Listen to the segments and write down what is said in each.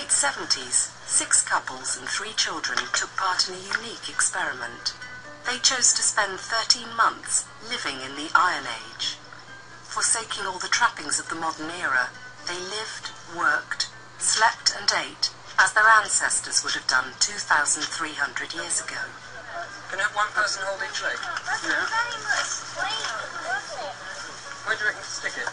late 70s, 6 couples and 3 children took part in a unique experiment. They chose to spend 13 months living in the Iron Age. Forsaking all the trappings of the modern era, they lived, worked, slept and ate as their ancestors would have done 2,300 years ago. Can I have one person hold each leg? Yeah. Where do you reckon to stick it?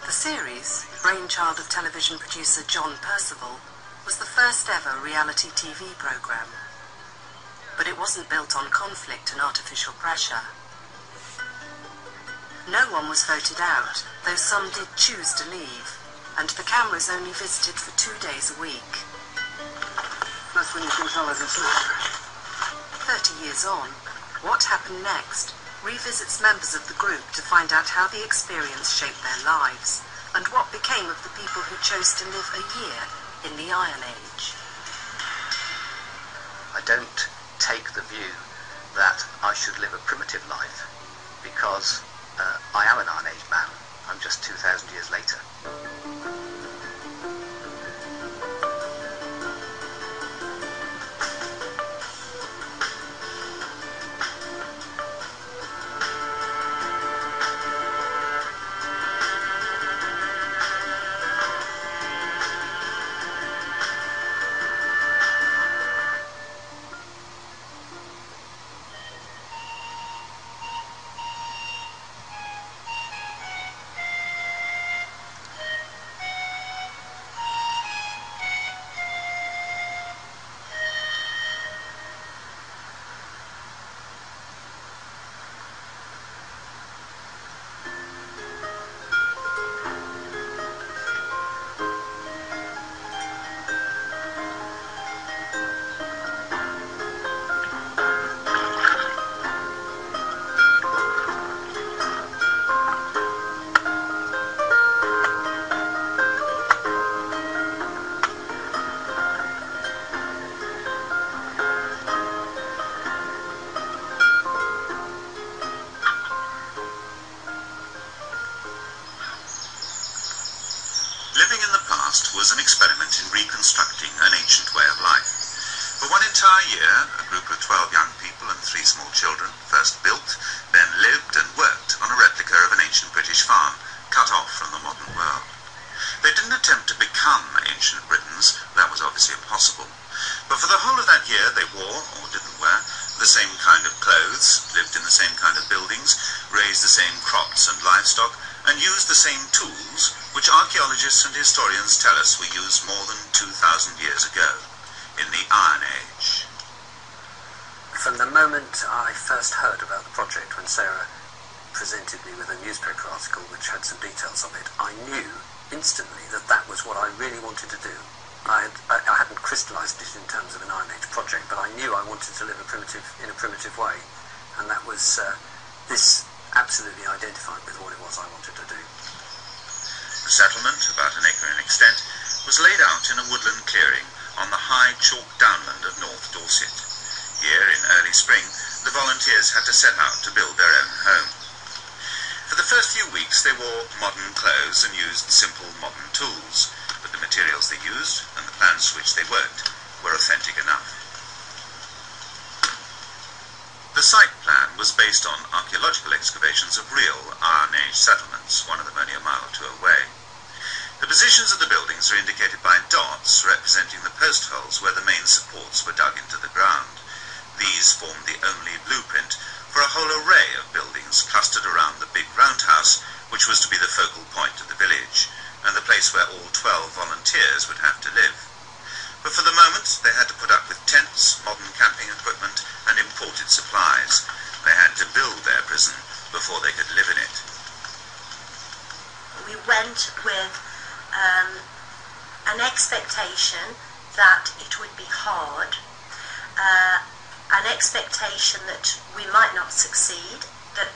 The series, brainchild of television producer John Percival, was the first ever reality TV programme. But it wasn't built on conflict and artificial pressure. No one was voted out, though some did choose to leave, and the cameras only visited for 2 days a week. That's when you can tell us it's not. 30 years on, What Happened Next revisits members of the group to find out how the experience shaped their lives, and what became of the people who chose to live a year in the Iron Age. I don't take the view that I should live a primitive life because I am an Iron Age man. I'm just 2,000 years later. Living in the past was an experiment in reconstructing an ancient way of life. For one entire year, a group of 12 young people and 3 small children first built, then lived and worked on a replica of an ancient British farm, cut off from the modern world. They didn't attempt to become ancient Britons, that was obviously impossible. But for the whole of that year they wore, or didn't wear, the same kind of clothes, lived in the same kind of buildings, raised the same crops and livestock, and used the same tools which archaeologists and historians tell us were used more than 2,000 years ago, in the Iron Age. From the moment I first heard about the project, when Sarah presented me with a newspaper article which had some details of it, I knew instantly that that was what I really wanted to do. I hadn't crystallised it in terms of an Iron Age project, but I knew I wanted to live in a primitive way, and that was this absolutely identified with what it was I wanted to do. The settlement, about an acre in extent, was laid out in a woodland clearing on the high chalk downland of North Dorset. Here, in early spring, the volunteers had to set out to build their own home. For the first few weeks they wore modern clothes and used simple modern tools, but the materials they used and the plans to which they worked were authentic enough. The site plan was based on archaeological excavations of real Iron Age settlements, one of them only a mile or 2 away. The positions of the buildings are indicated by dots representing the post holes where the main supports were dug into the ground. These formed the only blueprint for a whole array of buildings clustered around the big roundhouse, which was to be the focal point of the village, and the place where all 12 volunteers would have to live. But for the moment, they had to put up with tents, modern camping equipment, and imported supplies. They had to build their prison before they could live in it. We went with an expectation that it would be hard, an expectation that we might not succeed, that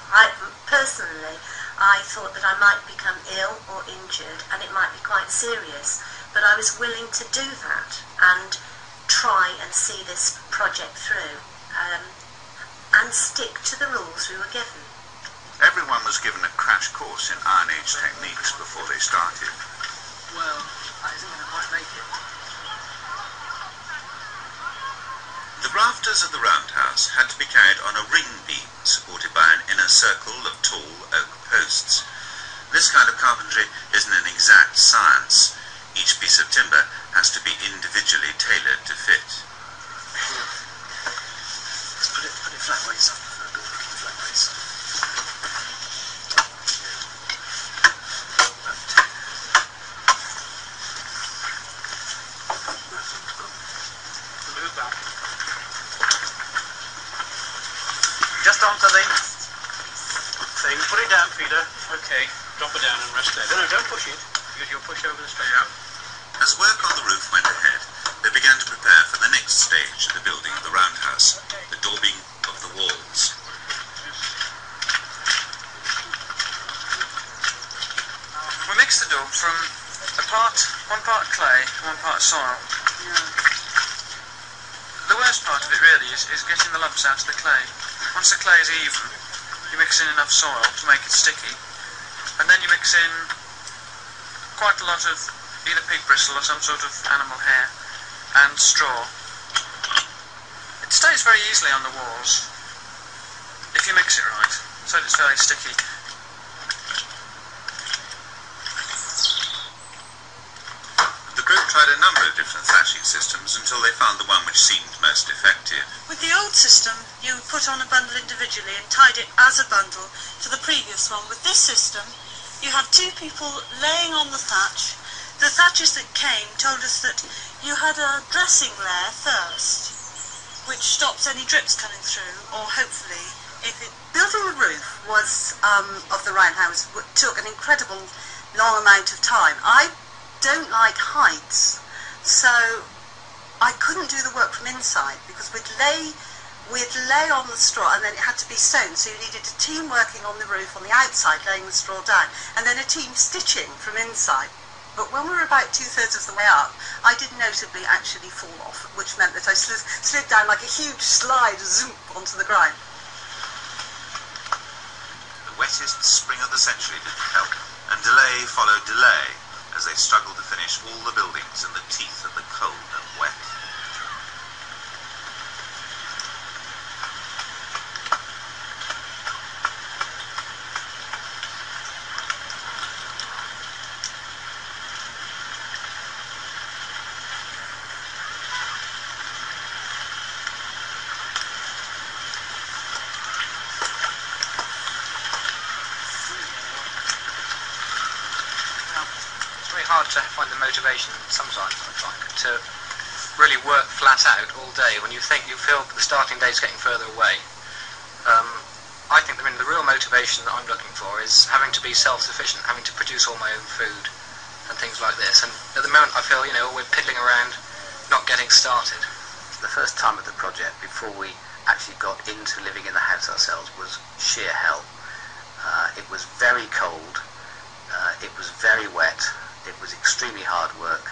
I thought that I might become ill or injured and it might be quite serious, but I was willing to do that and try and see this project through and stick to the rules we were given. Everyone was given a crash course in Iron Age techniques before they started. Well, I think I might make it. The rafters of the roundhouse had to be carried on a ring beam supported by an inner circle of tall oak posts. This kind of carpentry isn't an exact science. Each piece of timber has to be individually tailored to fit. Let's put it flatways. I prefer building flatways. Move back. Just onto the thing. Put it down, Peter. Okay. Drop it down and rest there. No, don't push it, because you'll push over the stone. As work on the roof went ahead, they began to prepare for the next stage of the building of the roundhouse, the daubing of the walls. We mix the daub from one part clay, one part soil. The worst part of it really is getting the lumps out of the clay. Once the clay is even, you mix in enough soil to make it sticky, and then you mix in quite a lot of either pig bristle or some sort of animal hair and straw. It stays very easily on the walls if you mix it right, so that it's fairly sticky. The group tried a number of different thatching systems until they found the one which seemed most effective. With the old system, you put on a bundle individually and tied it as a bundle to the previous one. With this system, you have two people laying on the thatch. The thatchers that came told us that you had a dressing layer first, which stops any drips coming through, or hopefully, if it... Building the roof was of the roundhouse took an incredible long amount of time. I don't like heights, so I couldn't do the work from inside because we'd lay on the straw and then it had to be sewn, so you needed a team working on the roof on the outside laying the straw down and then a team stitching from inside. But when we were about 2/3 of the way up, I did notably actually fall off, which meant that I slid down like a huge slide, zoom, onto the ground. The wettest spring of the century didn't help, and delay followed delay as they struggled to finish all the buildings in the teeth of the cold and wet. Hard to find the motivation sometimes, I find, to really work flat out all day when you feel the starting day is getting further away. I think the real motivation that I'm looking for is having to be self-sufficient, having to produce all my own food and things like this. And at the moment I feel, we're piddling around, not getting started. The first time of the project, before we actually got into living in the house ourselves, was sheer hell. It was very cold, it was very wet. It was extremely hard work,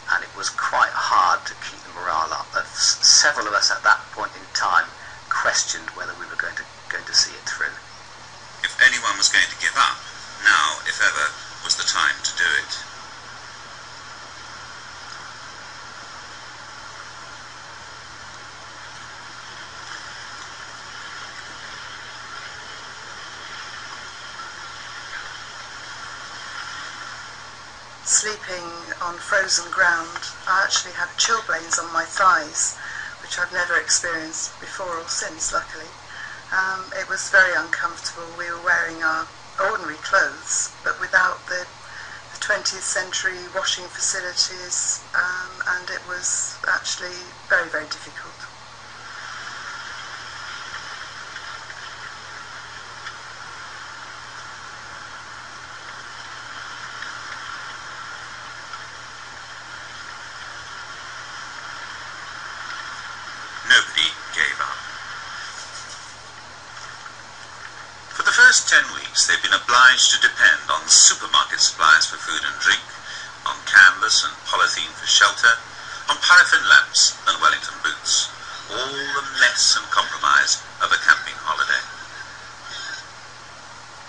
and it was quite hard to keep the morale up. Several of us at that point in time questioned whether we were going to see it through. If anyone was going to give up, now, if ever, was the time to do it. Sleeping on frozen ground, I actually had chilblains on my thighs, which I've never experienced before or since, luckily. It was very uncomfortable. We were wearing our ordinary clothes, but without the 20th century washing facilities, and it was actually very, very difficult. Nobody gave up. For the first 10 weeks, they've been obliged to depend on supermarket supplies for food and drink, on canvas and polythene for shelter, on paraffin lamps and Wellington boots, all the mess and compromise of a camping holiday.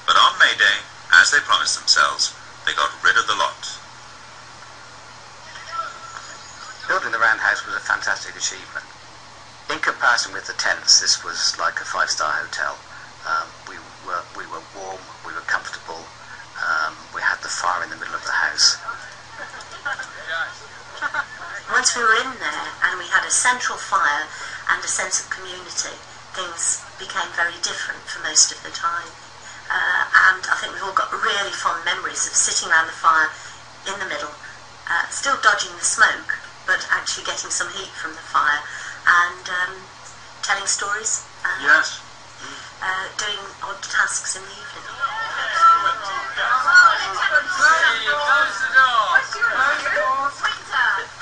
But on May Day, as they promised themselves, they got rid of the lot. was a fantastic achievement. In comparison with the tents, this was like a 5-star hotel. We were warm, we were comfortable, we had the fire in the middle of the house. Once we were in there and we had a central fire and a sense of community, things became very different for most of the time. And I think we've all got really fond memories of sitting around the fire in the middle, still dodging the smoke, but actually getting some heat from the fire, and telling stories, Yes. doing odd tasks in the evening. Close the door.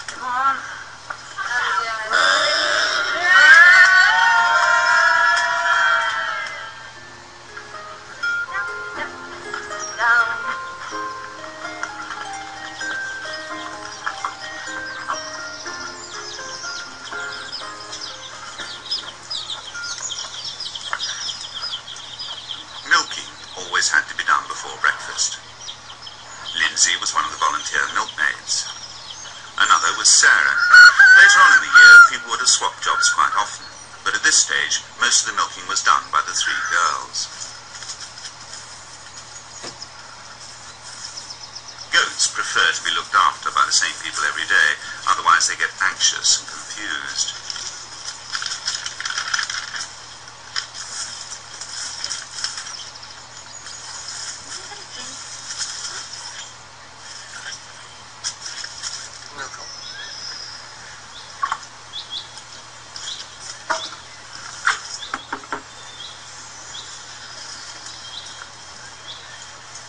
Come on. Milking always had to be done before breakfast. Lindsay was one of the volunteer milkmaids. Another was Sarah. Later on in the year, people would have swapped jobs quite often, but at this stage, most of the milking was done by the 3 girls. Goats prefer to be looked after by the same people every day, otherwise they get anxious and confused.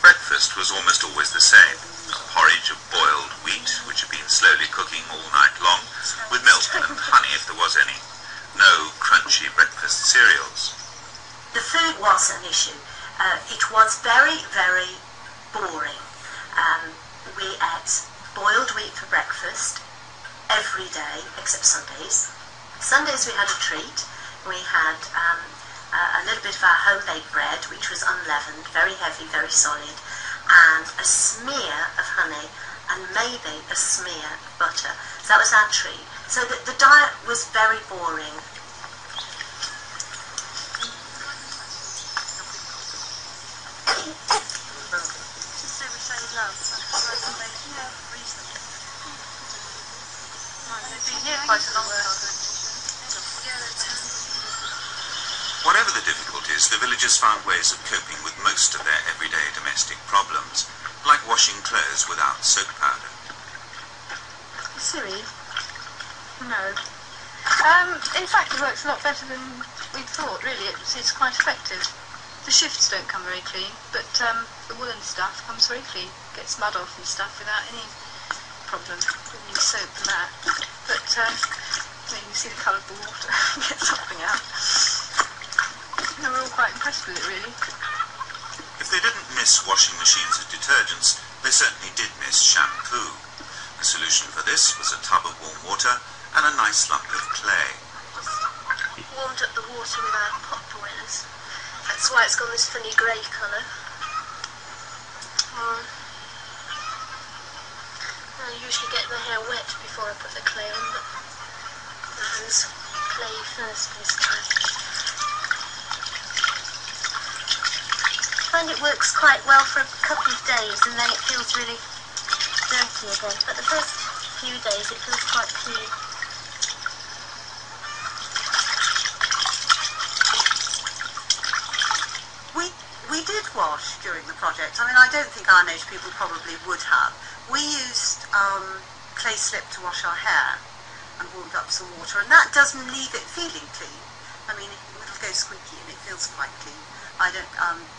Breakfast was almost always the same. A porridge of boiled wheat, which had been slowly cooking all night long, with milk and honey if there was any. No crunchy breakfast cereals. The food was an issue. It was very, very boring. We ate boiled wheat for breakfast every day, except Sundays. Sundays we had a treat. We had a little bit of our homemade bread, which was unleavened, very heavy, very solid, and a smear of honey, and maybe a smear of butter. So that was our treat. So the diet was very boring. Whatever the difficulties, the villagers found ways of coping with most of their everyday domestic problems, like washing clothes without soap powder. Siri? No. In fact, it works a lot better than we thought, really. It's quite effective. The shifts don't come very clean, but the woolen stuff comes very clean. Gets mud off and stuff without any problem. You use soap and that. But, you see the colour of the water. Get something out. We're all quite impressed with it, really. If they didn't miss washing machines and detergents, they certainly did miss shampoo. The solution for this was a tub of warm water and a nice lump of clay. Warmed up the water with our pot boilers. That's why it's got this funny grey colour. I usually get my hair wet before I put the clay on, but my hands clay first this time. I find it works quite well for a couple of days, and then it feels really dirty again. But the first few days it feels quite clean. We did wash during the project. I mean, I don't think Iron Age people probably would have. We used clay slip to wash our hair and warmed up some water, and that doesn't leave it feeling clean. I mean, it'll go squeaky and it feels quite clean. I don't,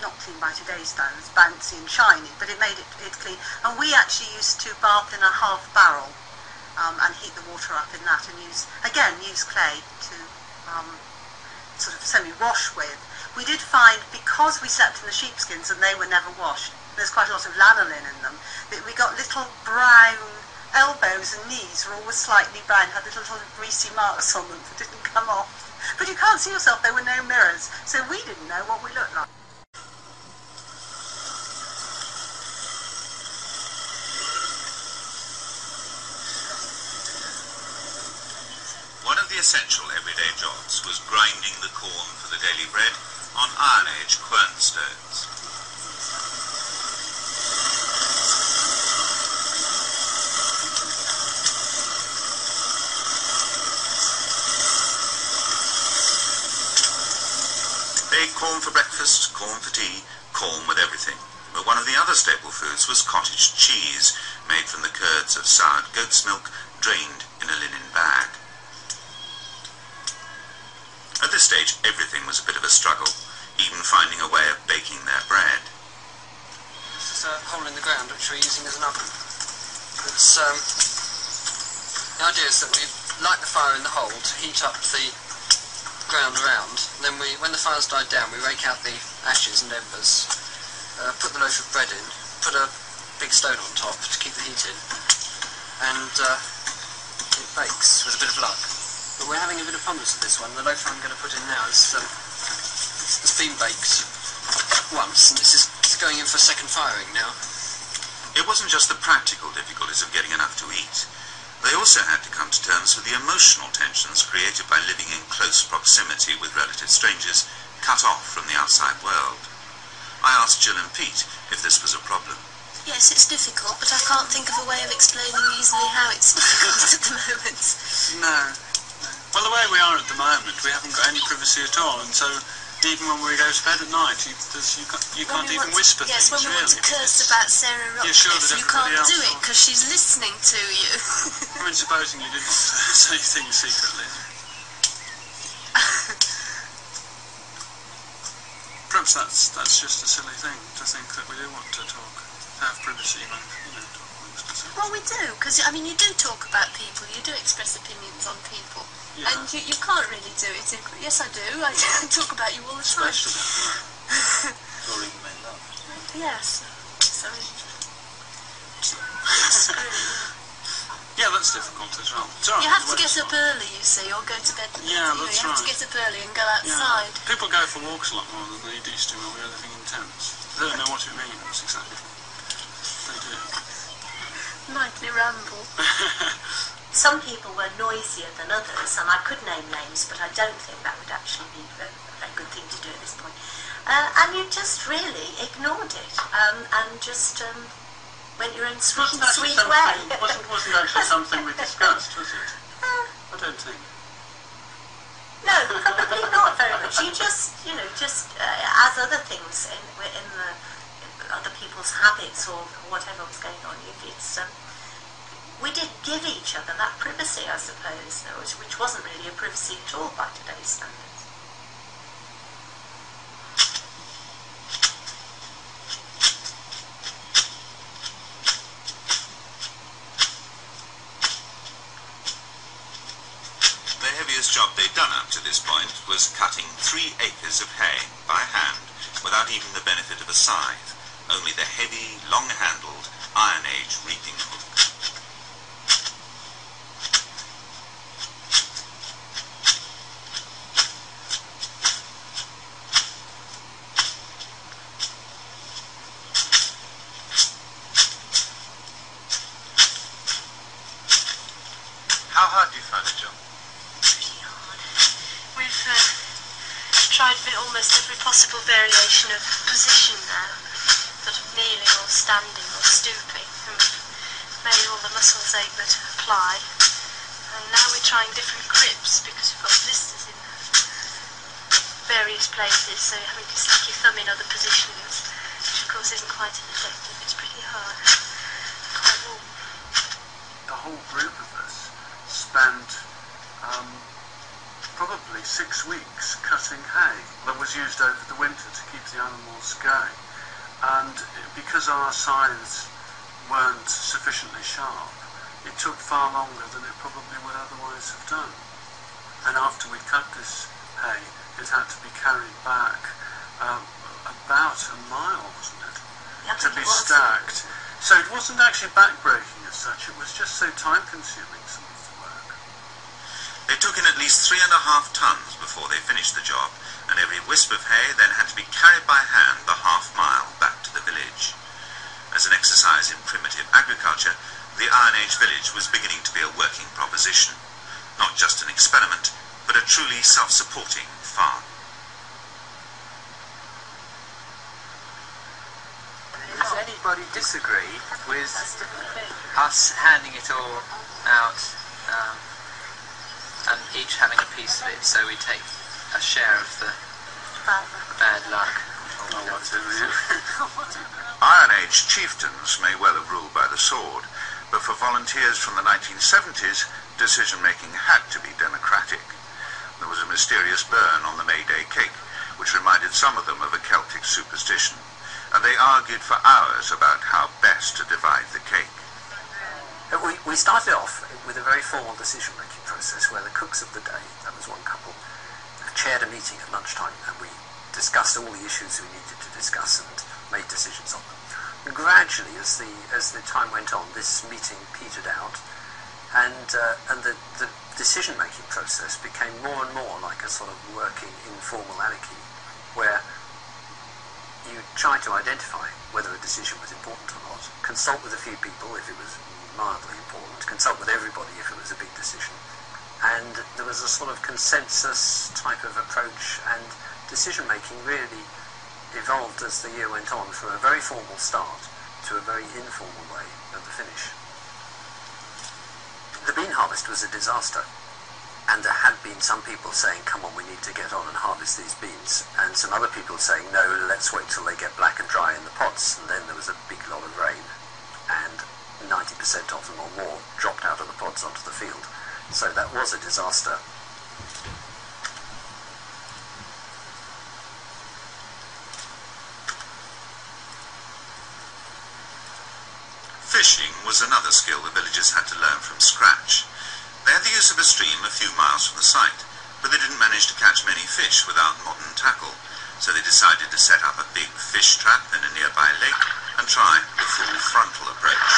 not clean by today's standards, bouncy and shiny, but it made it clean. And we actually used to bath in a half barrel and heat the water up in that, and use clay to sort of semi-wash with. We did find, because we slept in the sheepskins and they were never washed, there's quite a lot of lanolin in them, that we got little brown elbows and knees were always slightly brown, had little greasy marks on them that didn't come off. But you can't see yourself, there were no mirrors, so we didn't know what we looked like. essential everyday jobs was grinding the corn for the daily bread on Iron Age quernstones. They ate corn for breakfast, corn for tea, corn with everything. But one of the other staple foods was cottage cheese, made from the curds of soured goat's milk, drained in a linen bag. At this stage, everything was a bit of a struggle, even finding a way of baking their bread. This is a hole in the ground which we're using as an oven. It's, the idea is that we light the fire in the hole to heat up the ground around. Then when the fire's died down, we rake out the ashes and embers, put the loaf of bread in, put a big stone on top to keep the heat in, and it bakes with a bit of luck. But we're having a bit of problems with this one. The loaf I'm going to put in now has been baked once, and this is going in for second firing now. It wasn't just the practical difficulties of getting enough to eat. They also had to come to terms with the emotional tensions created by living in close proximity with relative strangers, cut off from the outside world. I asked Jill and Pete if this was a problem. Yes, it's difficult, but I can't think of a way of explaining easily how it's difficult at the moment. No. Well, the way we are at the moment, we haven't got any privacy at all, and so even when we go to bed at night, you can't even whisper things, yes, when we really. want to curse about Sarah You're sure Rockcliffe, that you can't everybody else do it because she's listening to you. I mean, supposing you did want to say things secretly. Perhaps that's just a silly thing, to think that we do want to talk, have privacy when, talk amongst ourselves. Well, we do, because, I mean, you do talk about people, you do express opinions on people. Yeah. And you can't really do it. Yes, I do. I talk about you all the time. Especially that, Or even made love. Yes. Sorry. yeah, that's difficult as well. It's all right, You have to the get weather's up fine. early, you see, or go to bed late. Yeah, You that's have to right. get up early and go outside. Yeah. People go for walks a lot more than they used to when we were living in tents. They don't know what it means exactly. They do. Nightly ramble. Some people were noisier than others, and I could name names, but I don't think that would actually be a good thing to do at this point. And you just really ignored it, and just went your own sweet way. Wasn't actually something we discussed, was it? I don't think. No, probably not very much. You just, as other things in other people's habits or whatever was going on, we did give each other that privacy, I suppose, which wasn't really a privacy at all by today's standards. The heaviest job they'd done up to this point was cutting 3 acres of hay by hand without even the benefit of a scythe, only the heavy, long-handled Iron Age reaping hook. How hard do you find it, John? Pretty hard. We've tried almost every possible variation of position now, sort of kneeling or standing or stooping, and we've made all the muscles ache that apply. And now we're trying different grips because we've got blisters in various places, so you're having to stick your thumb in other positions, which of course isn't quite as effective. It's pretty hard. Quite warm. The whole group of us spent probably 6 weeks cutting hay that was used over the winter to keep the animals going. And because our scythes weren't sufficiently sharp, it took far longer than it probably would otherwise have done. And after we cut this hay, it had to be carried back about a mile, wasn't it? Yeah, to be stacked. So it wasn't actually backbreaking as such, it was just so time-consuming, some of the work. They took in at least 3.5 tons before they finished the job, and every wisp of hay then had to be carried by hand the half-mile back to the village. As an exercise in primitive agriculture, the Iron Age village was beginning to be a working proposition. not just an experiment, but a truly self-supporting farm. Does anybody disagree with us handing it all out and each having a piece of it, so we take a share of the bad luck? Iron Age chieftains may well have ruled by the sword, but for volunteers from the 1970s, decision-making had to be democratic. There was a mysterious burn on the May Day cake, which reminded some of them of a Celtic superstition, and they argued for hours about how best to divide the cake. We started off with a very formal decision-making process where the cooks of the day, that was one couple, chaired a meeting at lunchtime, and we discussed all the issues we needed to discuss and made decisions on them. And gradually, as the time went on, this meeting petered out, and the decision-making process became more and more like a sort of working informal anarchy, where you try to identify whether a decision was important or not, consult with a few people if it was mildly important, consult with everybody if it was a big decision, and there was a sort of consensus type of approach, and decision-making really evolved as the year went on from a very formal start to a very informal way at the finish. The bean harvest was a disaster, and there had been some people saying, come on, we need to get on and harvest these beans, and some other people saying, no, let's wait till they get black and dry in the pods. And then there was a big lot of rain, and 90% of them or more dropped out of the pods onto the field. So that was a disaster. Fishing was another skill the villagers had to learn from scratch. They had the use of a stream a few miles from the site, but they didn't manage to catch many fish without modern tackle, so they decided to set up a big fish trap in a nearby lake and try the full frontal approach.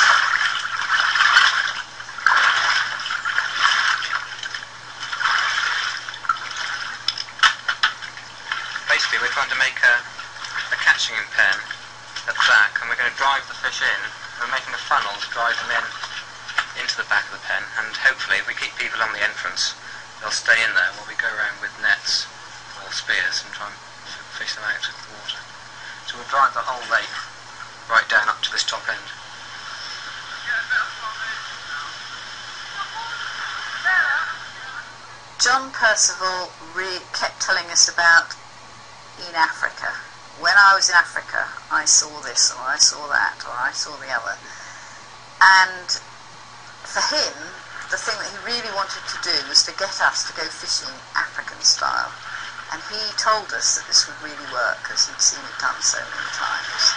Basically, we're trying to make a catching pen at the back, and we're going to drive the fish in. We're making a funnel to drive them into the back of the pen, and hopefully if we keep people on the entrance, they'll stay in there while we go around with nets or spears and try and fish them out of the water. So we'll drive the whole lake right down up to this top end. John Percival kept telling us about in Africa. When I was in Africa, I saw this, or I saw that, or I saw the other. And for him, the thing that he really wanted to do was to get us to go fishing African style. And he told us that this would really work, because he'd seen it done so many times.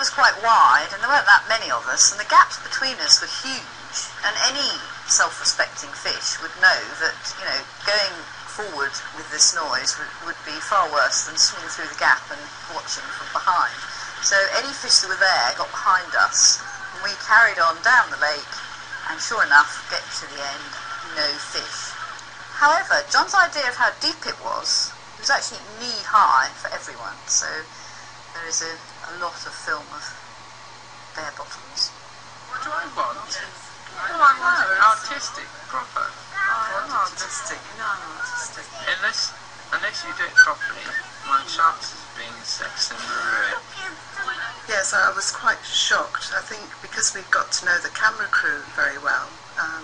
Was quite wide, and there weren't that many of us, and the gaps between us were huge, and any self-respecting fish would know that, you know, going forward with this noise would be far worse than swimming through the gap and watching from behind. So any fish that were there got behind us, and we carried on down the lake, and sure enough, get to the end, no fish. However, John's idea of how deep it was actually knee-high for everyone, so there is a lot of film of bare bottoms. What do I want? Oh, I want it artistic, proper. I'm artistic. No, I'm artistic. Unless you do it properly, my chances of being a sex symbol are ruined. Yes, I was quite shocked. I think because we've got to know the camera crew very well,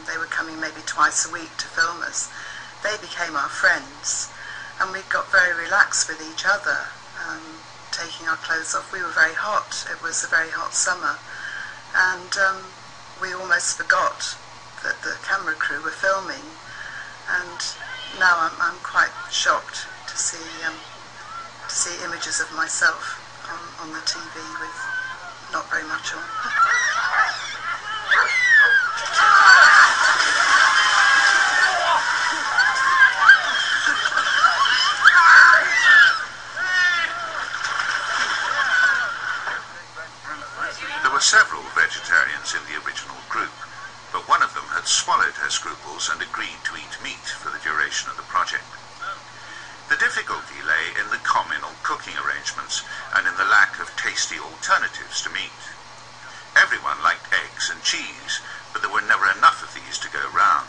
they were coming maybe twice a week to film us. They became our friends, and we got very relaxed with each other. Taking our clothes off. We were very hot. It was a very hot summer, and we almost forgot that the camera crew were filming. And now I'm quite shocked to see images of myself on the TV with not very much on. There were several vegetarians in the original group, swallowed her scruples and agreed to eat meat for the duration of the project. The difficulty lay in the communal cooking arrangements and in the lack of tasty alternatives to meat. Everyone liked eggs and cheese, but there were never enough of these to go round.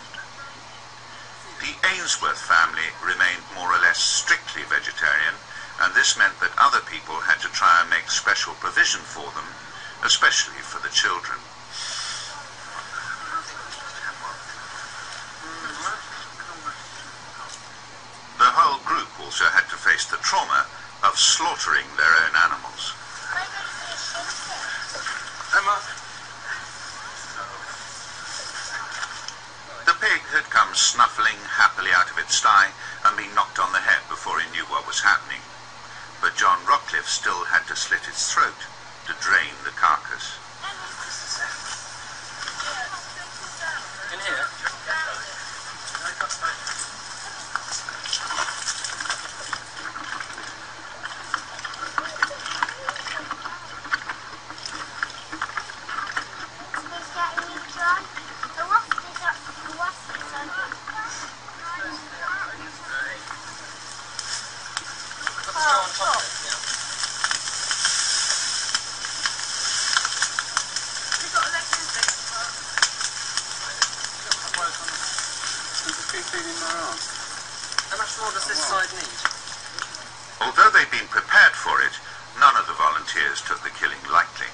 The Ainsworth family remained more or less strictly vegetarian, and this meant that other people had to try and make special provision for them, especially for the children. The whole group also had to face the trauma of slaughtering their own animals. Emma? The pig had come snuffling happily out of its sty and been knocked on the head before he knew what was happening. But John Rockcliffe still had to slit its throat to drain the carcass. In here? Although they'd been prepared for it, none of the volunteers took the killing lightly.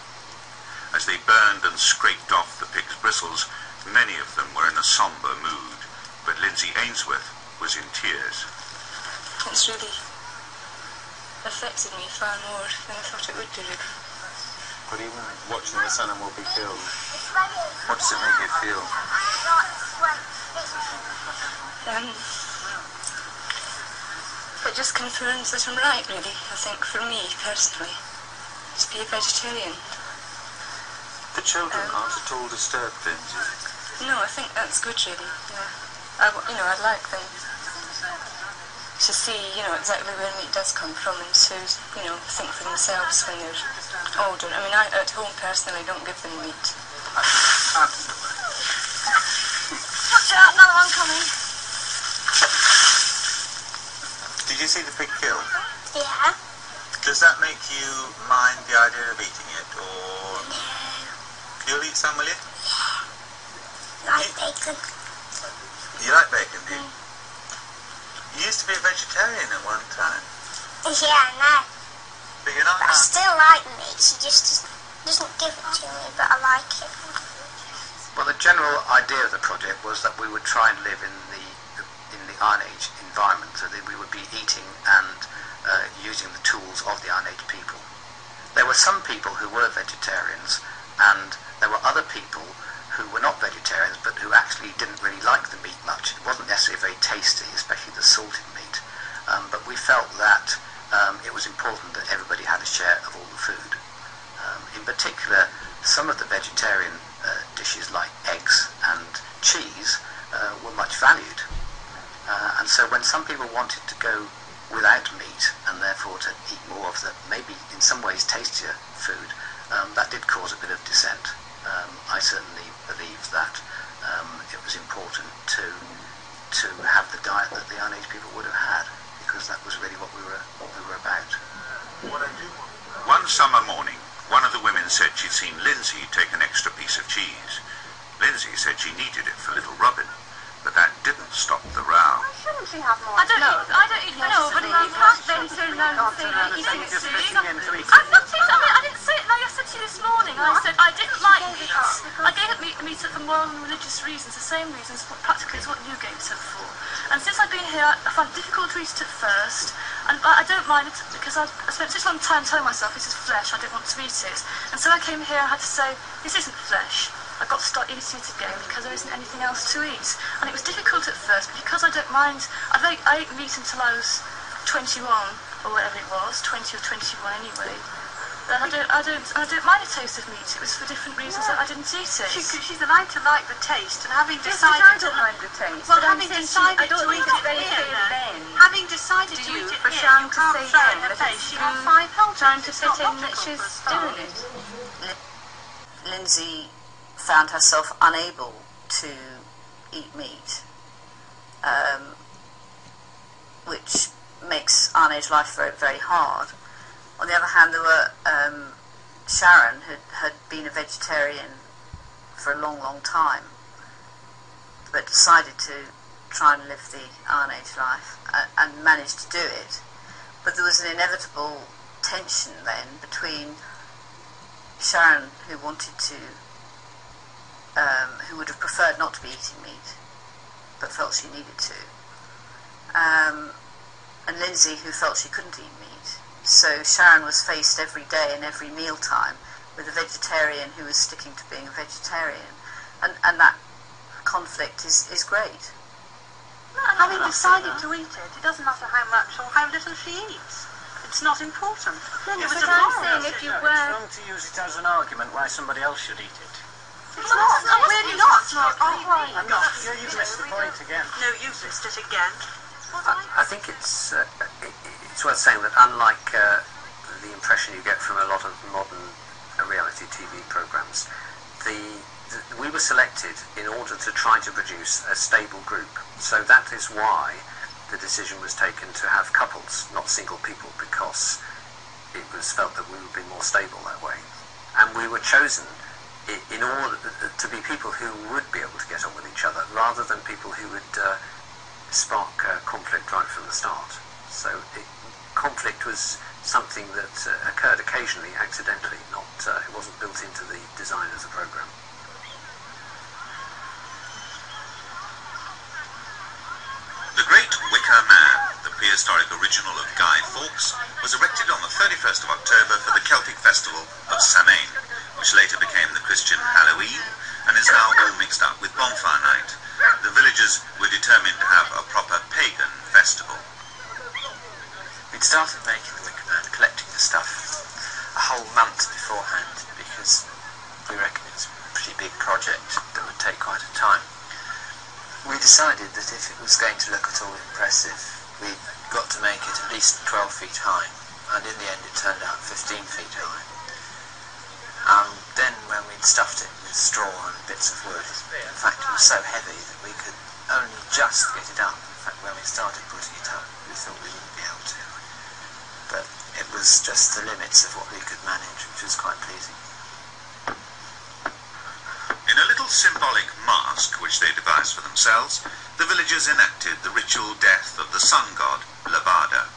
As they burned and scraped off the pig's bristles, many of them were in a sombre mood, but Lindsay Ainsworth was in tears. It's really affected me far more than I thought it would do. But even watching this animal be killed, what does it make you feel? It just confirms that I'm right, really, I think, for me, personally, to be a vegetarian. The children aren't at all disturbed, Lindsay? No, I think that's good, really, yeah. I'd like them to see, exactly where meat does come from and to, think for themselves when they're older. I mean, I, at home, personally, don't give them meat. Watch out, another one coming. Did you see the pig killed? Yeah. Does that make you mind the idea of eating it, or... No. You'll eat some, will you? Yeah. Like bacon. You like bacon, do you? You used to be a vegetarian at one time. Yeah, I know. But you're not But I now. still like meat. She just doesn't give it to me, but I like it. Well, the general idea of the project was that we would try and live in the Iron Age environment, so that we would be eating and using the tools of the Iron Age people. There were some people who were vegetarians, and there were other people who were not vegetarians, but who actually didn't really like the meat much. It wasn't necessarily very tasty, especially the salted meat, but we felt that it was important that everybody had a share of all the food. In particular, some of the vegetarian dishes like eggs and cheese were much valued. And so when some people wanted to go without meat and therefore to eat more of the maybe in some ways tastier food, that did cause a bit of dissent. I certainly believe that it was important to have the diet that the Iron Age people would have had, because that was really what we were about. One summer morning, one of the women said she'd seen Lindsay take an extra piece of cheese. Lindsay said she needed it for little Robin, but that didn't stop the row. Shouldn't she have more? I don't eat no, but you can't then turn around and say that you didn't see it. I'm not eating, I didn't say it, like I said to you this morning, I said I didn't like meat. I gave up meat for moral and religious reasons, the same reasons, but practically is what you gave it up for. And since I've been here, I found it difficult to eat it at first, but I don't mind it because I spent such a long time telling myself this is flesh, I don't want to eat it. And so I came here and had to say, this isn't flesh. I've got to start eating it again because there isn't anything else to eat. And it was difficult at first, but because I don't mind, I ate meat until I was 21 or whatever it was, 20 or 21 anyway. And I don't mind the taste of meat. It was for different reasons that I didn't eat it. She's allowed to like the taste, and having Yes, decided I don't mind the taste. Well, but I'm having saying decided I don't to think eat it's very it fair here, then. having decided to eat it for here, Sian you to can't say throw then in her that face. it's She had 5 helpers. trying to It's fit not in that logical she's for a start. doing it. Lindsay found herself unable to eat meat, which makes Iron Age life very, very hard. On the other hand, there were Sharon, who had been a vegetarian for a long, long time, but decided to try and live the Iron Age life and managed to do it. But there was an inevitable tension then between Sharon, who wanted to, who would have preferred not to be eating meat, but felt she needed to, and Lindsay, who felt she couldn't eat meat. So Sharon was faced every day and every mealtime with a vegetarian who was sticking to being a vegetarian, and that conflict is great. Having decided to eat it, it doesn't matter how much or how little she eats. It's not important. It was I'm saying if you were... It's wrong to use it as an argument why somebody else should eat it. It's not. It's really not. I'm not. You've missed the point again. No, you've missed it again. I think it's worth saying that unlike the impression you get from a lot of modern reality TV programs, we were selected in order to try to produce a stable group. So that is why the decision was taken to have couples, not single people, because it was felt that we would be more stable that way. And we were chosen in order to be people who would be able to get on with each other, rather than people who would spark conflict right from the start. So conflict was something that occurred occasionally, accidentally, not it wasn't built into the design of the programme. The Great Wicker Man, the prehistoric original of Guy Fawkes, was erected on the 31st of October for the Celtic festival of Samhain, which later became the Christian Halloween and is now all mixed up with Bonfire Night. The villagers were determined to have a proper pagan festival. We'd started making the Wicker Man, collecting the stuff a whole month beforehand, because we reckon it's a pretty big project that would take quite a time. We decided that if it was going to look at all impressive, we'd got to make it at least 12 feet high, and in the end it turned out 15 feet high. Then when we'd stuffed it with straw and bits of wood, in fact it was so heavy that we could only just get it up. In fact, when we started putting it up, we thought we wouldn't be able to. But it was just the limits of what we could manage, which was quite pleasing. In a little symbolic mask which they devised for themselves, the villagers enacted the ritual death of the sun god, Labada.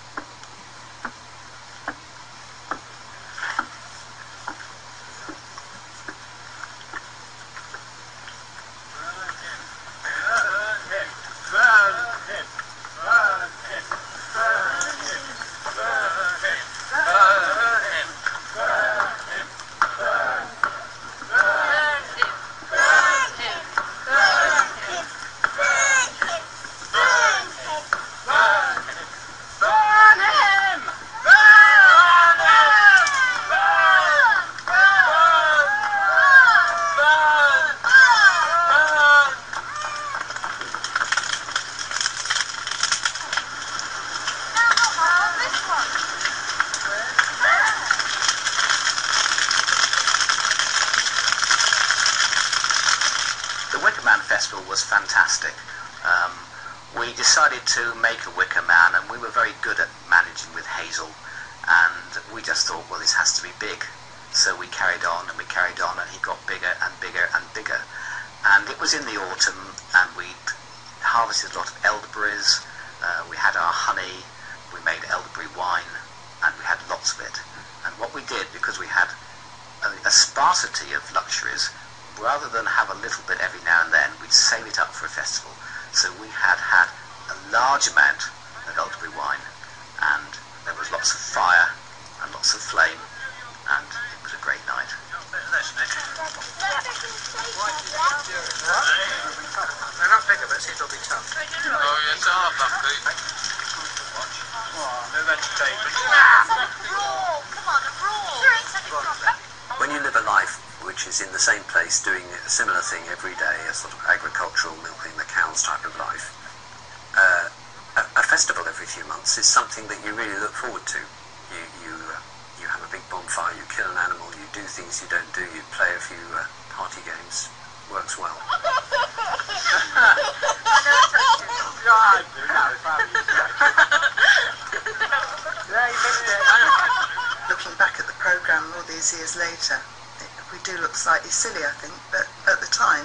Was fantastic. We decided to make a Wicker Man, and we were very good at managing with Hazel, and we just thought, well, this has to be big. So we carried on and we carried on, and he got bigger and bigger and bigger. And it was in the autumn, and we harvested a lot of elderberries, we had our honey, we made elderberry wine, and we had lots of it. And what we did, because we had a sparsity of luxuries, rather than have a little bit every now and then, we'd save it up for a festival. So we had a large amount of elderberry wine, and there was lots of fire and lots of flame, and it was a great night. They're not bigger, but it'll be tough. Oh, yes, I'll have that. No vegetarian. When you live a life which is in the same place doing a similar thing every day, a sort of agricultural milking the cows type of life, a festival every few months is something that you really look forward to. You have a big bonfire, you kill an animal, you do things you don't do, you play a few party games. Works well. Looking back at the programme all these years later, we do look slightly silly, I think, but at the time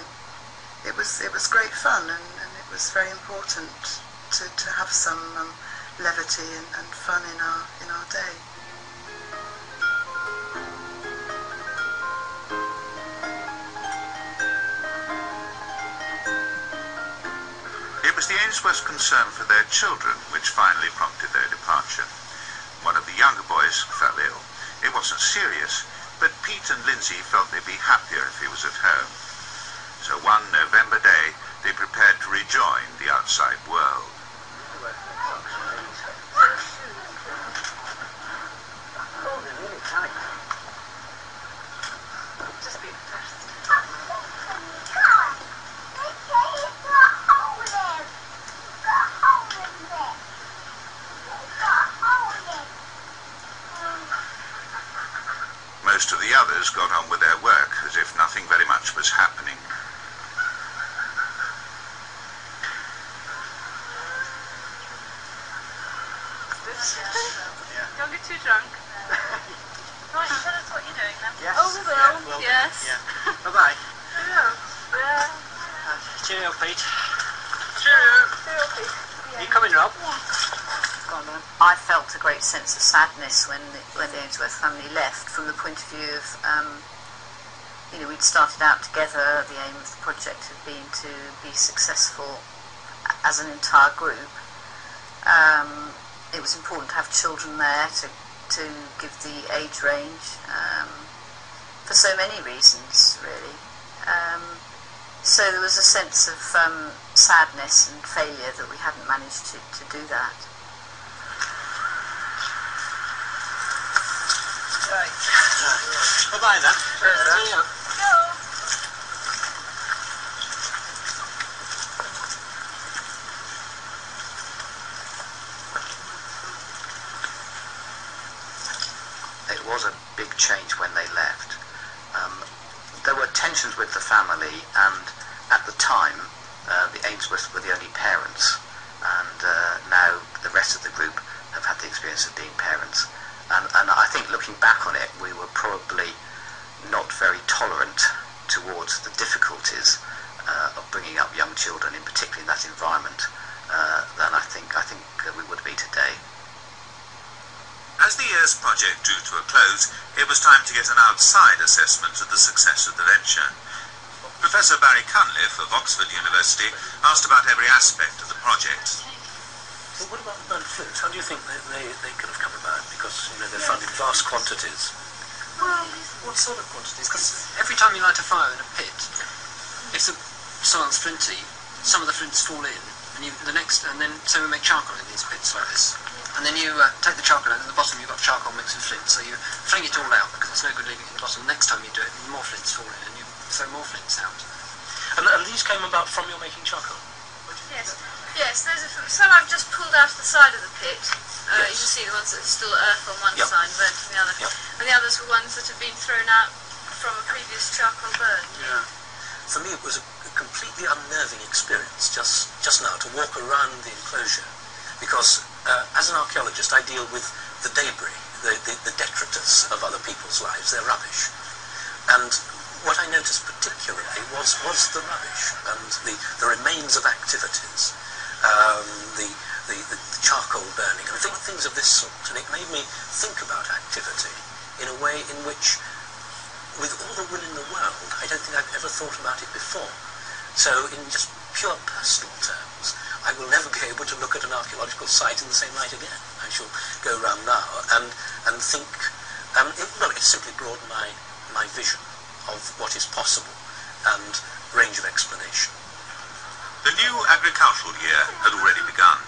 it was great fun, and it was very important to have some levity and fun in our day. It was the Ainsworths' concern for their children which finally prompted their departure. One of the younger boys fell ill. It wasn't serious, but Pete and Lindsay felt they'd be happier if he was at home. So one November day, they prepared to rejoin the outside world. Most of the others got on with their work as if nothing very much was happening. Don't get too drunk. Right, tell us what you're doing then. Yes. Oh, we will. Well, yes. Yeah. Bye-bye. Yeah. Cheerio, Pete. Cheerio, Pete. You coming, Rob? I felt a great sense of sadness when the Ainsworth family left, from the point of view of, we'd started out together. The aim of the project had been to be successful as an entire group. It was important to have children there to give the age range, for so many reasons, really. So there was a sense of sadness and failure that we hadn't managed to do that. Right. Bye-bye then. See you. It was a big change when they left. There were tensions with the family, and at the time the Ainsworths were the only parents, and now the rest of the group have had the experience of being parents. And I think looking back on it, we were probably not very tolerant towards the difficulties of bringing up young children, in particular in that environment, than I think we would be today. As the year's project drew to a close, it was time to get an outside assessment of the success of the venture. Professor Barry Cunliffe of Oxford University asked about every aspect of the project. Well, what about the burnt flint? How do you think they could have come about? Because, they're found in vast quantities. Well, what sort of quantities? Because every time you light a fire in a pit, if the soil's flinty, some of the flints fall in, and then so we make charcoal in these pits like this. And then you take the charcoal out, and at the bottom you've got charcoal mixed with flint, so you fling it all out, because it's no good leaving it at the bottom. The next time you do it, more flints fall in, and you throw more flints out. And these came about from your making charcoal? Yes. Yes, some I've just pulled out of the side of the pit. You can see the ones that are still earth on one side and burnt on the other. And the others were ones that have been thrown out from a previous charcoal burn. Yeah. For me, it was a completely unnerving experience just now to walk around the enclosure, because as an archaeologist, I deal with the debris, the detritus of other people's lives, their rubbish. And what I noticed particularly was the rubbish and the remains of activities, the charcoal burning and things of this sort. And it made me think about activity in a way in which, with all the will in the world, I don't think I've ever thought about it before. So in just pure personal terms, I will never be able to look at an archaeological site in the same light again. I shall go round now and think, it simply broadened my vision of what is possible and range of explanation. The new agricultural year had already begun.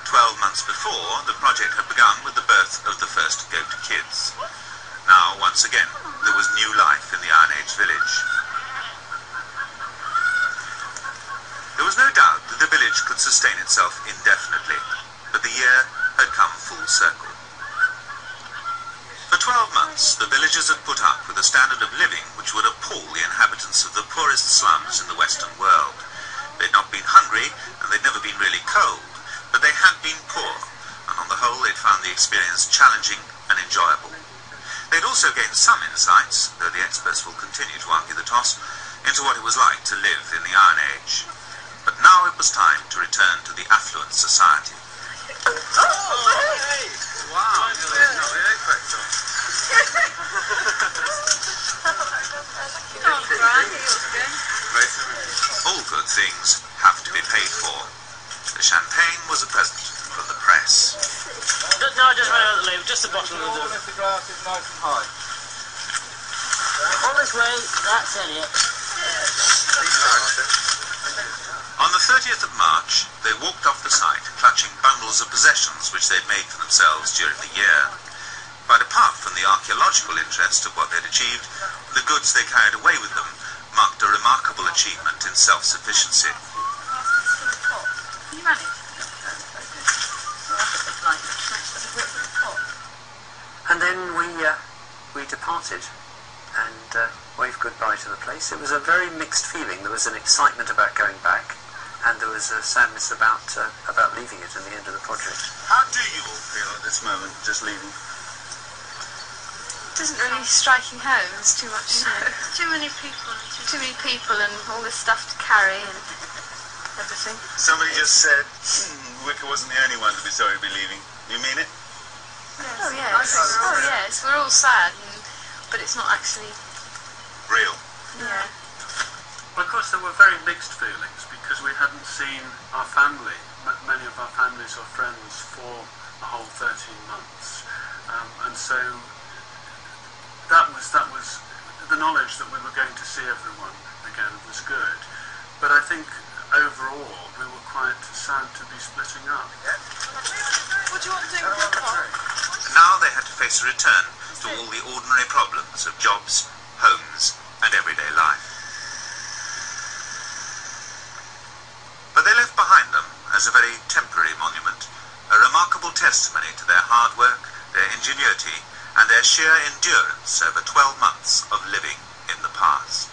12 months before, the project had begun with the birth of the first goat kids. Now, once again, there was new life in the Iron Age village. There was no doubt that the village could sustain itself indefinitely, but the year had come full circle. For 12 months, the villagers had put up with a standard of living which would appall the inhabitants of the poorest slums in the Western world. They'd not been hungry, and they'd never been really cold, but they had been poor, and on the whole they'd found the experience challenging and enjoyable. They'd also gained some insights, though the experts will continue to argue the toss, into what it was like to live in the Iron Age. But now it was time to return to the affluent society. All good things have to be paid for. The champagne was a present from the press. No, I just ran out of the label, just a bottle of the... If the glass is nice and high. All this way, that's Elliot. On the 30th of March, they walked off the site, clutching bundles of possessions which they'd made for themselves during the year. But apart from the archaeological interest of what they'd achieved, the goods they carried away with them marked a remarkable achievement in self-sufficiency. Can you manage? And then we departed and waved goodbye to the place. It was a very mixed feeling. There was an excitement about going back, and there was a sadness about leaving it and the end of the project. How do you all feel at this moment, just leaving? It doesn't really striking home. There's too much. Too many people. Too many people and all this stuff to carry and everything. Somebody just said, Wicker wasn't the only one to be sorry to be leaving. You mean it? Yes. Oh yes. Oh yes. We're all sad, but it's not actually real. Yeah. Well, of course, there were very mixed feelings because we hadn't seen our family, many of our families or friends, for a whole 13 months, and so that was the knowledge that we were going to see everyone again was good. But I think overall we were quite sad to be splitting up. What do you want to do? Now they had to face a return to all the ordinary problems of jobs, homes, and everyday life. But they left behind them, as a very temporary monument, a remarkable testimony to their hard work, their ingenuity, and their sheer endurance over 12 months of living in the past.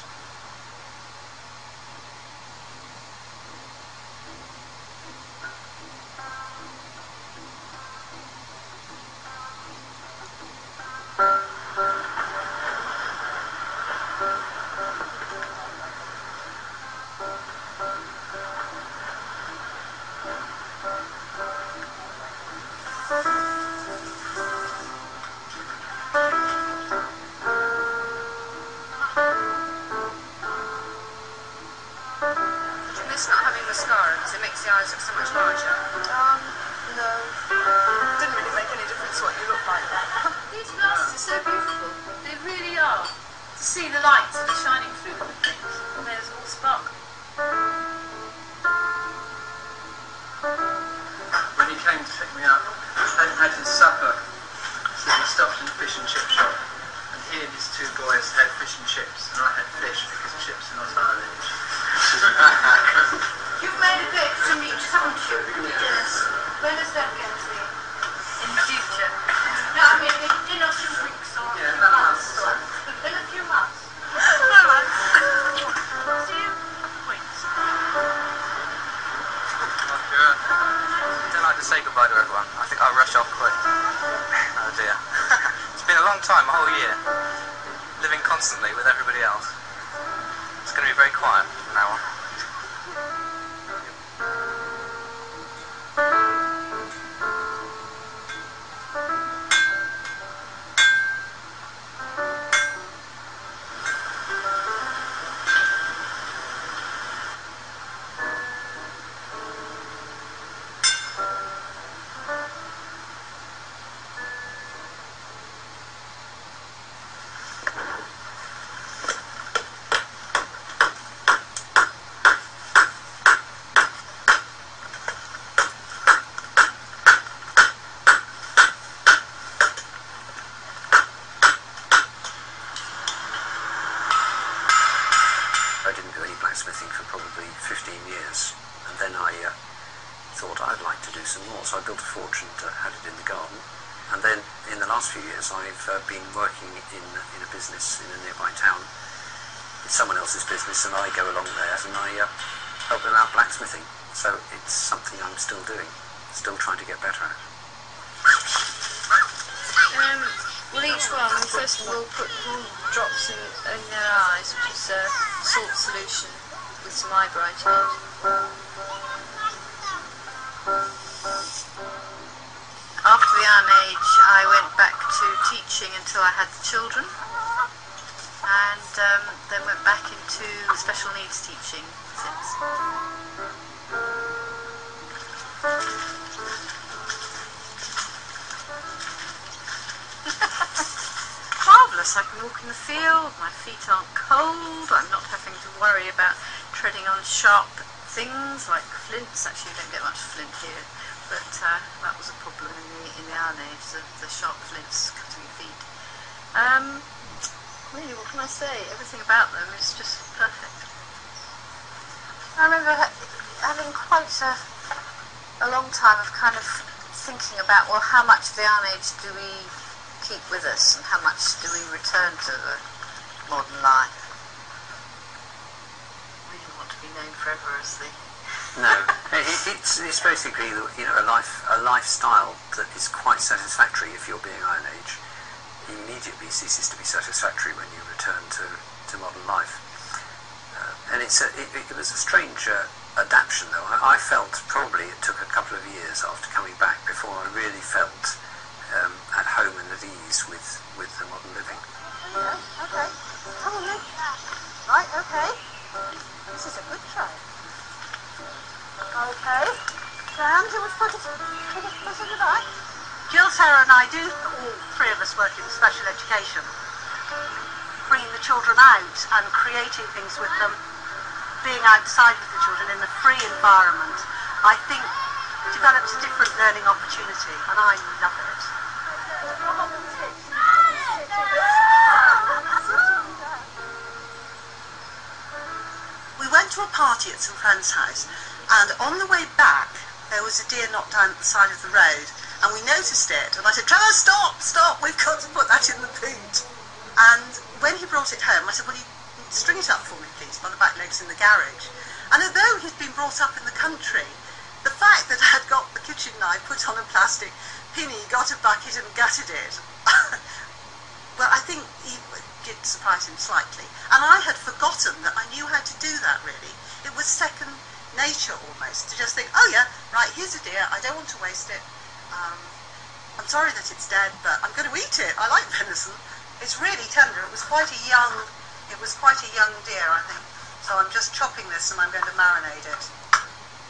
Someone else's business, and I go along there and I help them out blacksmithing. So it's something I'm still doing, still trying to get better at. Well, each one, we first of all put drops in their eyes, which is a salt solution with some eye brightening. After the Iron Age, I went back to teaching until I had the children, and then went back into special needs teaching since. Marvellous, I can walk in the field, my feet aren't cold, I'm not having to worry about treading on sharp things like flints. Actually, you don't get much flint here, but that was a problem in the Iron Age, the sharp flints cutting your feet. Really, what can I say? Everything about them is just perfect. I remember having quite a long time of kind of thinking about, well, how much of the Iron Age do we keep with us and how much do we return to the modern life? We don't want to be known forever as the... No, it's basically a lifestyle that is quite satisfactory if you're being Iron Age. Immediately ceases to be satisfactory when you return to modern life. And it was a strange adaptation, though. I felt probably it took a couple of years after coming back before I really felt at home and at ease with the modern living. Yeah, okay. Come on then. Right, okay. This is a good try. Okay. Down, do you want to put it in the back? Jill, Sarah and I do, all three of us work in special education, bringing the children out and creating things with them, being outside with the children in a free environment, I think develops a different learning opportunity, and I love it. We went to a party at some friend's house, and on the way back there was a deer knocked down at the side of the road, and we noticed it, and I said, Trevor, stop, we've got to put that in the boot. And when he brought it home, I said, will you string it up for me, please, by the back legs in the garage? And although he'd been brought up in the country, the fact that I'd got the kitchen knife put on a plastic pinny, got a bucket and gutted it, well, I think it did surprise him slightly. And I had forgotten that I knew how to do that, really. It was second nature, almost, to just think, oh yeah, right, here's a deer, I don't want to waste it. I'm sorry that it's dead, but I'm going to eat it. I like venison. It's really tender. It was quite a young deer, I think. So I'm just chopping this and I'm going to marinate it.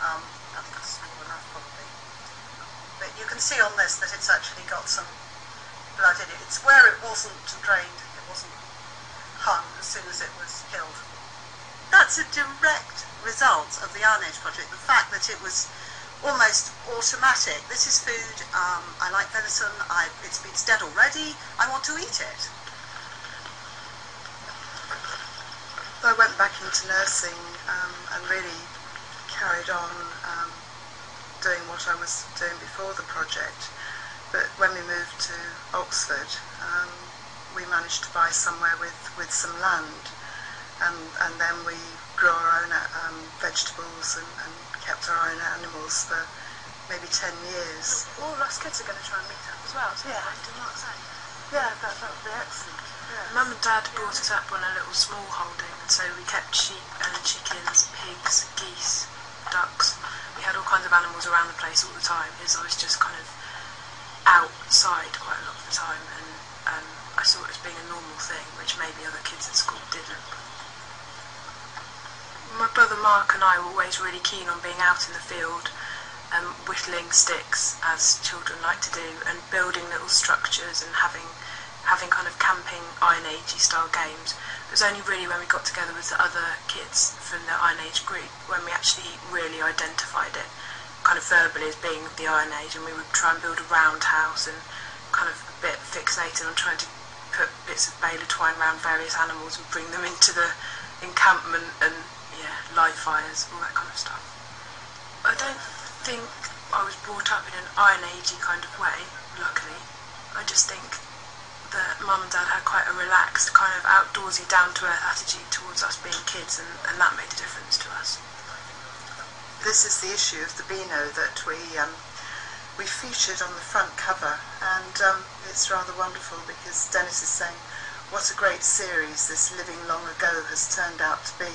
I think it's small enough, probably. But you can see on this that it's actually got some blood in it. It's where it wasn't drained. It wasn't hung as soon as it was killed. That's a direct result of the Iron Age project. The fact that it was almost automatic. This is food. I like venison. It's dead already. I want to eat it. I went back into nursing and really carried on doing what I was doing before the project. But when we moved to Oxford, we managed to buy somewhere with some land, and then we grew our own vegetables and kept our own animals for maybe 10 years. All of us kids are going to try and meet up as well, so yeah. Do not say. Yeah, that would be excellent. Yeah. Mum and Dad brought us up on a little small holding, and so we kept sheep and chickens, pigs, geese, ducks. We had all kinds of animals around the place all the time, because I was just kind of outside quite a lot of the time, and I saw it as being a normal thing, which maybe other kids at school didn't. My brother Mark and I were always really keen on being out in the field, whittling sticks, as children like to do, and building little structures and having kind of camping Iron Age style games. It was only really when we got together with the other kids from the Iron Age group when we actually really identified it kind of verbally as being the Iron Age, and we would try and build a roundhouse and kind of a bit fixated on trying to put bits of baler twine around various animals and bring them into the encampment and live fires, all that kind of stuff. I don't think I was brought up in an Iron Agey kind of way, luckily. I just think that Mum and Dad had quite a relaxed, kind of outdoorsy, down-to-earth attitude towards us being kids, and that made a difference to us. this is the issue of the Beano that we featured on the front cover, and it's rather wonderful because Dennis is saying what a great series this Living Long Ago has turned out to be.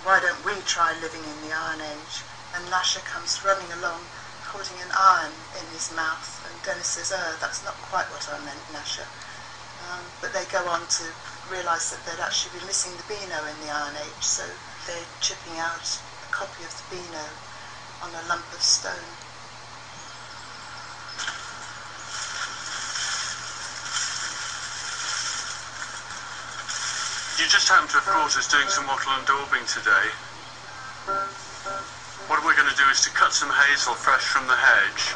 Why don't we try living in the Iron Age? And Nasha comes running along holding an iron in his mouth, and Dennis says, that's not quite what I meant, Nasha. But they go on to realise that they'd actually be missing the Beano in the Iron Age, so they're chipping out a copy of the Beano on a lump of stone. You just happen to have caught us doing some wattle and daubing today. What we're going to do is to cut some hazel fresh from the hedge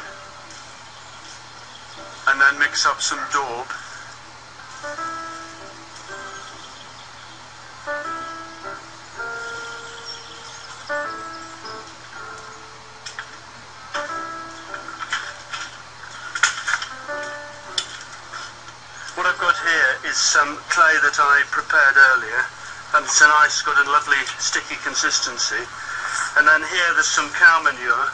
and then mix up some daub. What I've got here is some clay that I prepared earlier, and it's a nice, good and lovely sticky consistency. And then here there's some cow manure,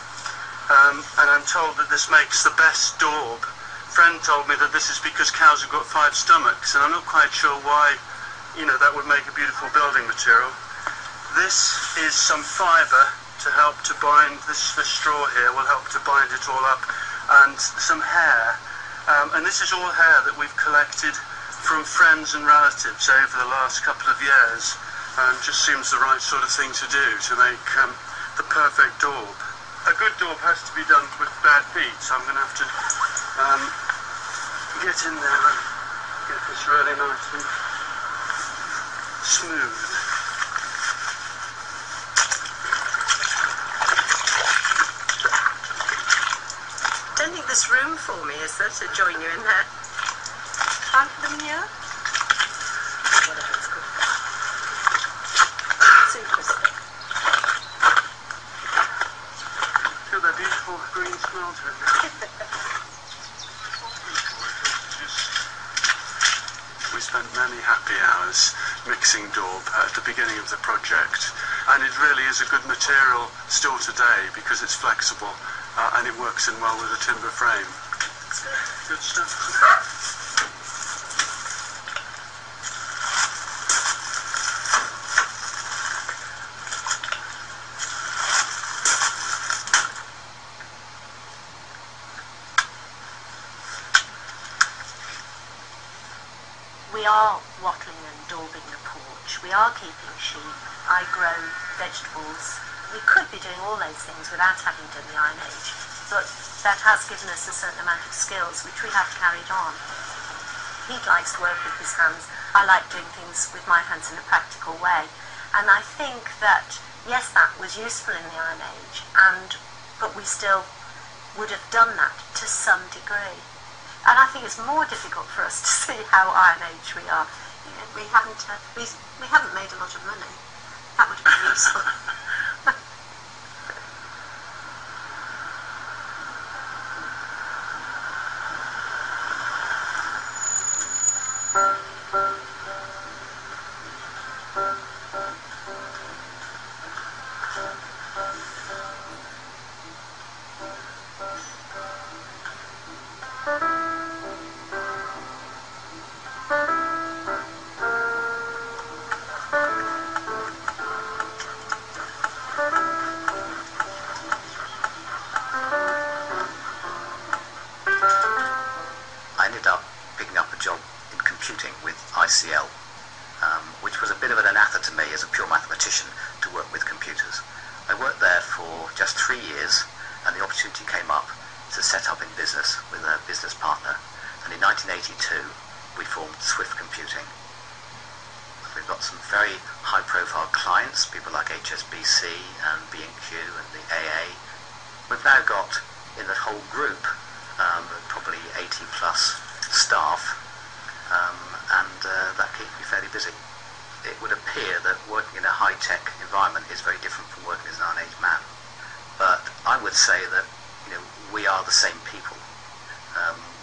and I'm told that this makes the best daub. A friend told me that this is because cows have got 5 stomachs, and I'm not quite sure why, that would make a beautiful building material. This is some fibre to help to bind, this straw here will help to bind it all up, and some hair. And this is all hair that we've collected from friends and relatives over the last couple of years, and just seems the right sort of thing to do to make the perfect daub. A good daub has to be done with bare feet, so I'm going to have to get in there and get this really nice and smooth. I don't think there's room for me, is there, to join you in there? Time for the manure? Whatever it's called. Super stick. Feel that beautiful green smell to it. We spent many happy hours mixing daub at the beginning of the project, and it really is a good material still today because it's flexible. And it works in well with a timber frame. Good stuff. We are wattling and daubing the porch. We are keeping sheep. I grow vegetables. We could be doing all those things without having done the Iron Age, but that has given us a certain amount of skills which we have carried on. He likes to work with his hands. I like doing things with my hands in a practical way, and I think that yes, that was useful in the Iron Age, but we still would have done that to some degree. And I think it's more difficult for us to see how Iron Age we are. We haven't made a lot of money. That would have been useful. Which was a bit of an anathema to me as a pure mathematician to work with computers. I worked there for just 3 years, and the opportunity came up to set up in business with a business partner, and in 1982 we formed Swift Computing. We've got some very high-profile clients, people like HSBC and B&Q and the AA. We've now got in the whole group probably 80 plus staff, and that keeps me fairly busy. It would appear that working in a high-tech environment is very different from working as an Iron Age man. But I would say that we are the same people.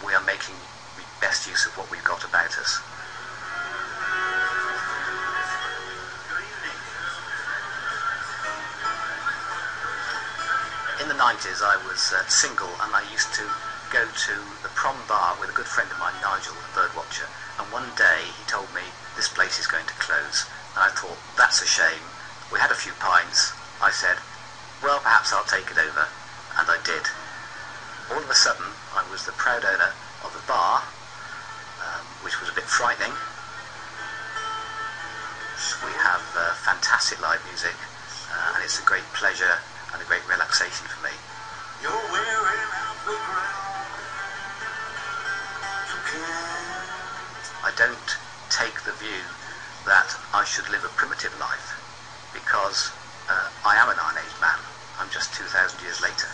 We are making the best use of what we've got about us. 90s I was single, and I used to go to the prom bar with a good friend of mine, Nigel, a bird watcher, and one day he told me this place is going to close, and I thought, that's a shame. We had a few pints. I said, well, perhaps I'll take it over, and I did. All of a sudden I was the proud owner of the bar, which was a bit frightening. We have fantastic live music, and it's a great pleasure and a great relaxation for me. You're wearing out the ground. I don't take the view that I should live a primitive life, because I am an Iron Age man. I'm just 2,000 years later.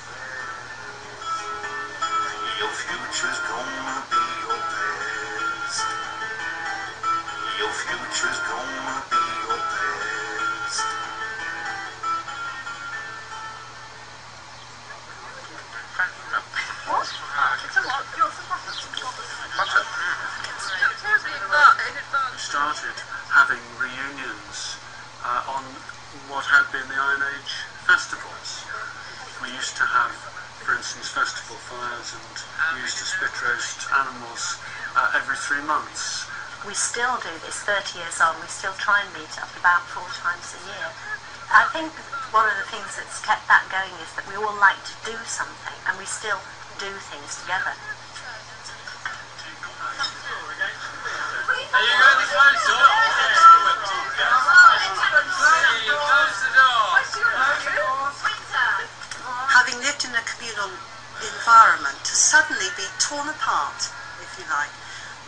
Your future's gonna be your best. Your future's gonna be your best. What? It's a what? Yours is butter. We started having reunions on what had been the Iron Age festivals. We used to have, for instance, festival fires, and we used to spit roast animals every 3 months. We still do this 30 years on. We still try and meet up about 4 times a year. I think one of the things that's kept that going is that we all like to do something, and we still do things together. Are you going to close the door? Close the door. Having lived in a communal environment, to suddenly be torn apart, if you like,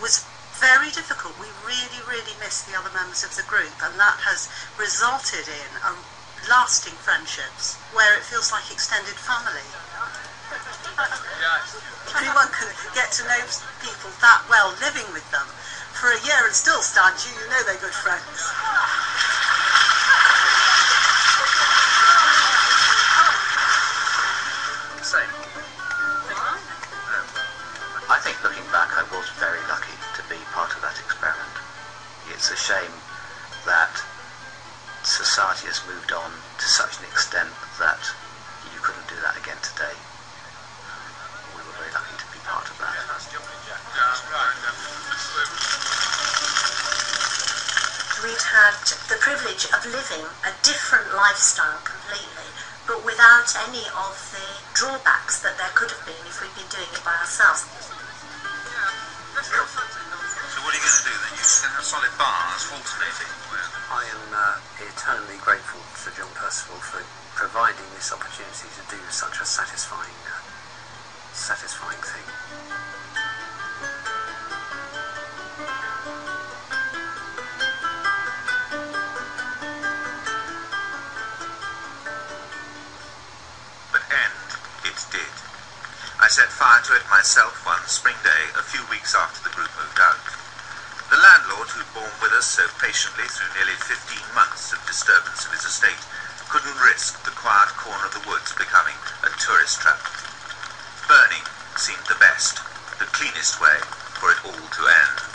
was very difficult. We really, really miss the other members of the group, and that has resulted in lasting friendships where it feels like extended family. If anyone can get to know people that well, living with them for a year and still stand you, you know they're good friends. Same. I think looking back, I was very lucky to be part of that experiment. It's a shame that society has moved on to such an extent that you couldn't do that again today. We were very lucky to be part of that. We've had the privilege of living a different lifestyle completely, but without any of the drawbacks that there could have been if we'd been doing it by ourselves. So what are you going to do then? You're going to have solid bars alternating? I am eternally grateful to John Percival for providing this opportunity to do such a satisfying thing. But end it did. I set fire to it myself one spring day a few weeks after the group moved out. The landlord who'd borne with us so patiently through nearly 15 months of disturbance of his estate couldn't risk the quiet corner of the woods becoming a tourist trap. Burning seemed the best, the cleanest way for it all to end.